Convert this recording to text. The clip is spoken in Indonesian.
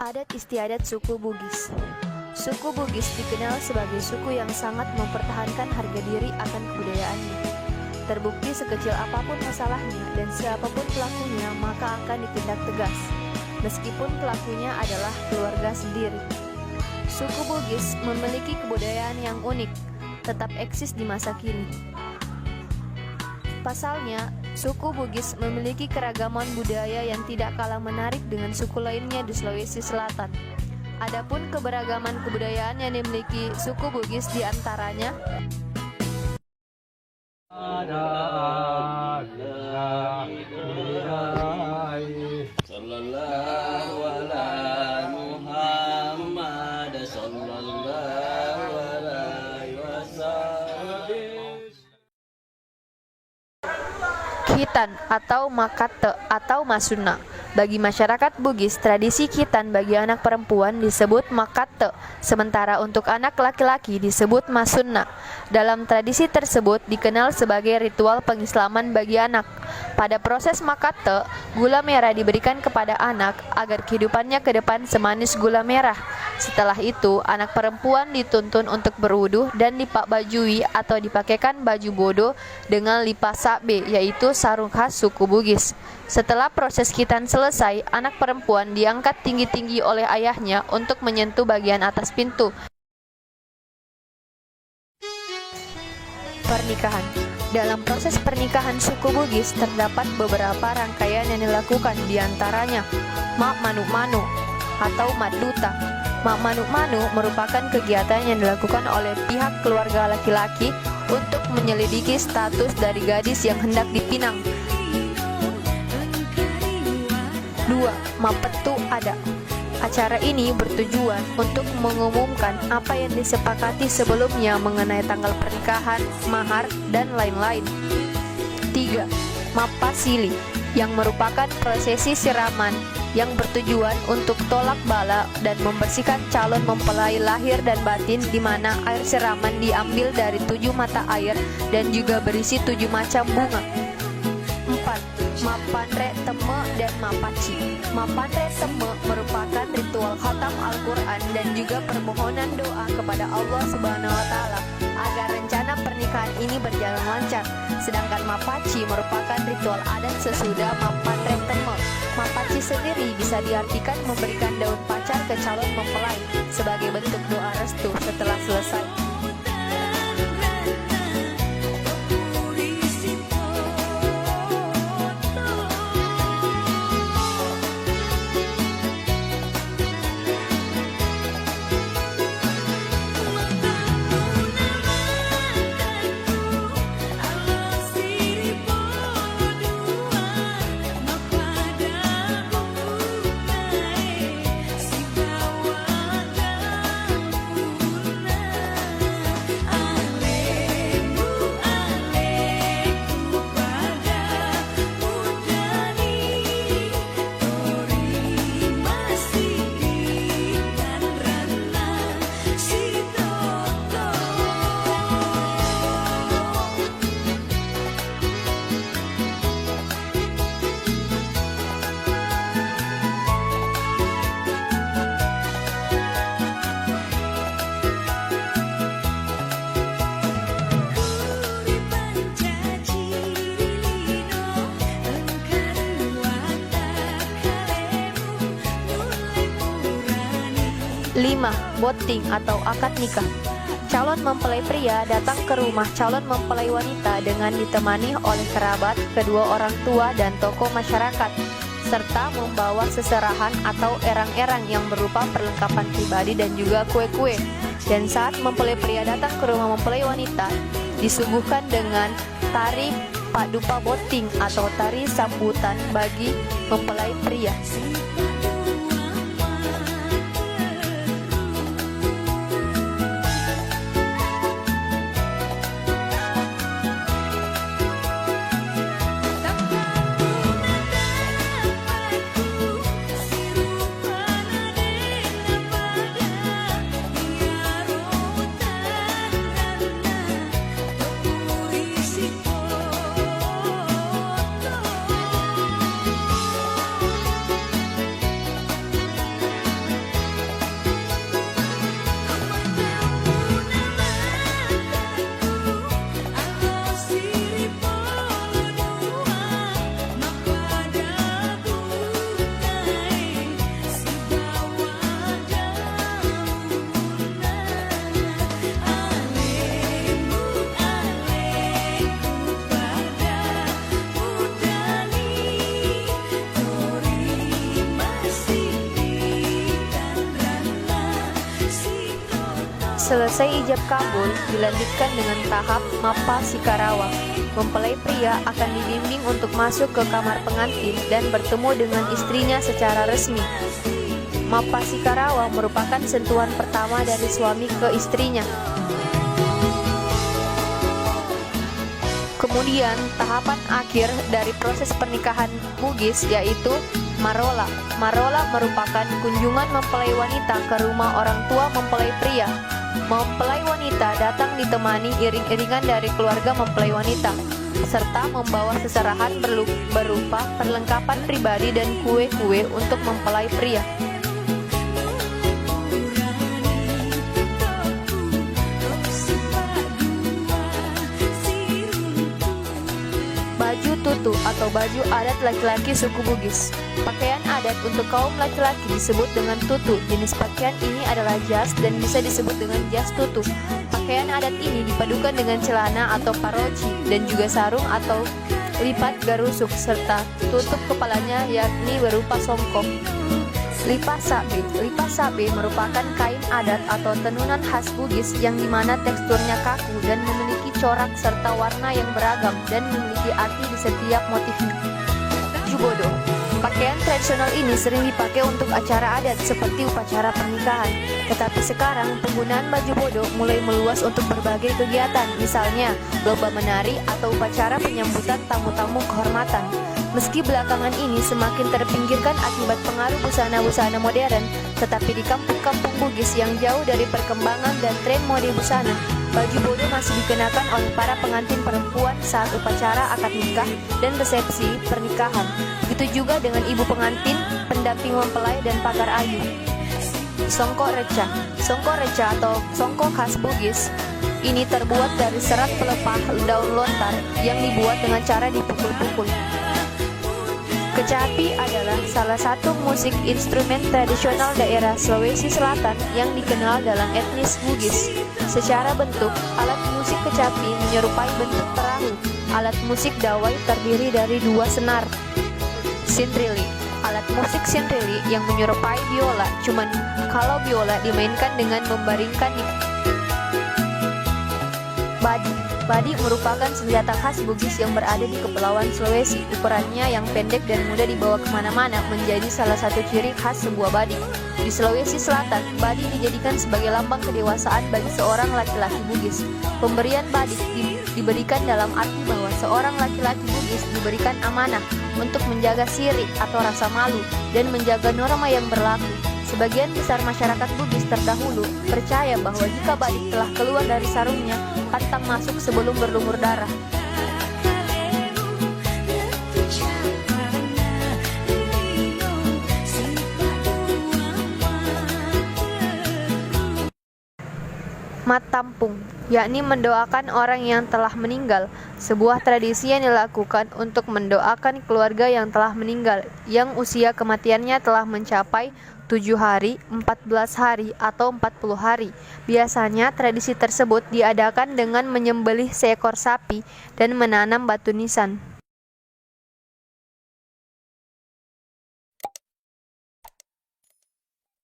Adat istiadat suku Bugis. Suku Bugis dikenal sebagai suku yang sangat mempertahankan harga diri akan kebudayaannya. Terbukti sekecil apapun masalahnya dan siapapun pelakunya maka akan ditindak tegas, meskipun pelakunya adalah keluarga sendiri. Suku Bugis memiliki kebudayaan yang unik, tetap eksis di masa kini. Pasalnya, suku Bugis memiliki keragaman budaya yang tidak kalah menarik dengan suku lainnya di Sulawesi Selatan. Adapun keberagaman kebudayaan yang dimiliki suku Bugis diantaranya Khitan atau Makate atau Masuna. Bagi masyarakat Bugis, tradisi khitan bagi anak perempuan disebut Makate, sementara untuk anak laki-laki disebut Masunna. Dalam tradisi tersebut dikenal sebagai ritual pengislaman bagi anak. Pada proses Makate, gula merah diberikan kepada anak agar kehidupannya ke depan semanis gula merah. Setelah itu, anak perempuan dituntun untuk berwudu dan dipakbajui atau dipakaikan baju bodo dengan lipa sakbe, yaitu sarung khas suku Bugis. Setelah proses khitan selesai, anak perempuan diangkat tinggi-tinggi oleh ayahnya untuk menyentuh bagian atas pintu. Pernikahan. Dalam proses pernikahan suku Bugis terdapat beberapa rangkaian yang dilakukan, diantaranya Mak Manu-Manu atau Maduta. Mak Manu-Manu merupakan kegiatan yang dilakukan oleh pihak keluarga laki-laki untuk menyelidiki status dari gadis yang hendak dipinang. 2. Mapetu Ada. Acara ini bertujuan untuk mengumumkan apa yang disepakati sebelumnya mengenai tanggal pernikahan, mahar, dan lain-lain. 3. Mapasili, yang merupakan prosesi siraman yang bertujuan untuk tolak bala dan membersihkan calon mempelai lahir dan batin, di mana air siraman diambil dari 7 mata air dan juga berisi 7 macam bunga. 4. Mapanre Teme dan Mapaci. Mapanre Teme merupakan ritual khatam Al-Quran dan juga permohonan doa kepada Allah Subhanahu wa Ta'ala agar rencana pernikahan ini berjalan lancar. Sedangkan Mapaci merupakan ritual adat sesudah Mapanre Teme. Mapaci sendiri bisa diartikan memberikan daun pacar ke calon mempelai sebagai bentuk doa restu setelah selesai. Lima, Boting atau akad nikah. Calon mempelai pria datang ke rumah calon mempelai wanita dengan ditemani oleh kerabat, kedua orang tua, dan tokoh masyarakat, serta membawa seserahan atau erang-erang yang berupa perlengkapan pribadi dan juga kue-kue. Dan saat mempelai pria datang ke rumah mempelai wanita, disuguhkan dengan tari padupa boting atau tari sambutan bagi mempelai pria. Selesai ijab kabul, dilanjutkan dengan tahap Mappa Sikarawa. Mempelai pria akan dibimbing untuk masuk ke kamar pengantin dan bertemu dengan istrinya secara resmi. Mappa Sikarawa merupakan sentuhan pertama dari suami ke istrinya. Kemudian, tahapan akhir dari proses pernikahan Bugis yaitu Marola. Marola merupakan kunjungan mempelai wanita ke rumah orang tua mempelai pria. Mempelai wanita datang ditemani iring-iringan dari keluarga mempelai wanita, serta membawa seserahan berupa perlengkapan pribadi dan kue-kue untuk mempelai pria. Baju tutu atau baju adat laki-laki suku Bugis. Pakaian adat untuk kaum laki-laki disebut dengan tutu. Jenis pakaian ini adalah jas dan bisa disebut dengan jas tutu. Pakaian adat ini dipadukan dengan celana atau paroji dan juga sarung atau lipat garusuk serta tutup kepalanya yakni berupa songkok. Lipas sabe merupakan kain adat atau tenunan khas Bugis yang dimana teksturnya kaku dan memiliki corak serta warna yang beragam dan memiliki arti di setiap motifnya. Jubodo. Pakaian tradisional ini sering dipakai untuk acara adat seperti upacara pernikahan. Tetapi sekarang penggunaan baju bodo mulai meluas untuk berbagai kegiatan, misalnya lomba menari atau upacara penyambutan tamu-tamu kehormatan. Meski belakangan ini semakin terpinggirkan akibat pengaruh busana-busana modern, tetapi di kampung-kampung Bugis yang jauh dari perkembangan dan tren mode busana, baju bodo masih dikenakan oleh para pengantin perempuan saat upacara akad nikah dan resepsi pernikahan. Begitu juga dengan ibu pengantin, pendamping mempelai, dan pagar ayu. Songkok reca. Songkok reca atau songkok khas Bugis ini terbuat dari serat pelepah daun lontar yang dibuat dengan cara dipukul-pukul. Kecapi adalah salah satu musik instrumen tradisional daerah Sulawesi Selatan yang dikenal dalam etnis Bugis. Secara bentuk, alat musik kecapi menyerupai bentuk perahu. Alat musik dawai terdiri dari dua senar. Sintrili. Alat musik sintrili yang menyerupai biola, cuman kalau biola dimainkan dengan membaringkan badi. Badi merupakan senjata khas Bugis yang berada di Kepulauan Sulawesi. Ukurannya yang pendek dan mudah dibawa kemana-mana menjadi salah satu ciri khas sebuah badi. Di Sulawesi Selatan, badi dijadikan sebagai lambang kedewasaan bagi seorang laki-laki Bugis. Pemberian badi diberikan dalam arti bahwa seorang laki-laki Bugis diberikan amanah untuk menjaga siri atau rasa malu dan menjaga norma yang berlaku. Sebagian besar masyarakat Bugis terdahulu percaya bahwa jika badik telah keluar dari sarungnya, pantang masuk sebelum berlumur darah. Matampung, yakni mendoakan orang yang telah meninggal, sebuah tradisi yang dilakukan untuk mendoakan keluarga yang telah meninggal, yang usia kematiannya telah mencapai 7 hari, 14 hari, atau 40 hari. Biasanya tradisi tersebut diadakan dengan menyembelih seekor sapi dan menanam batu nisan.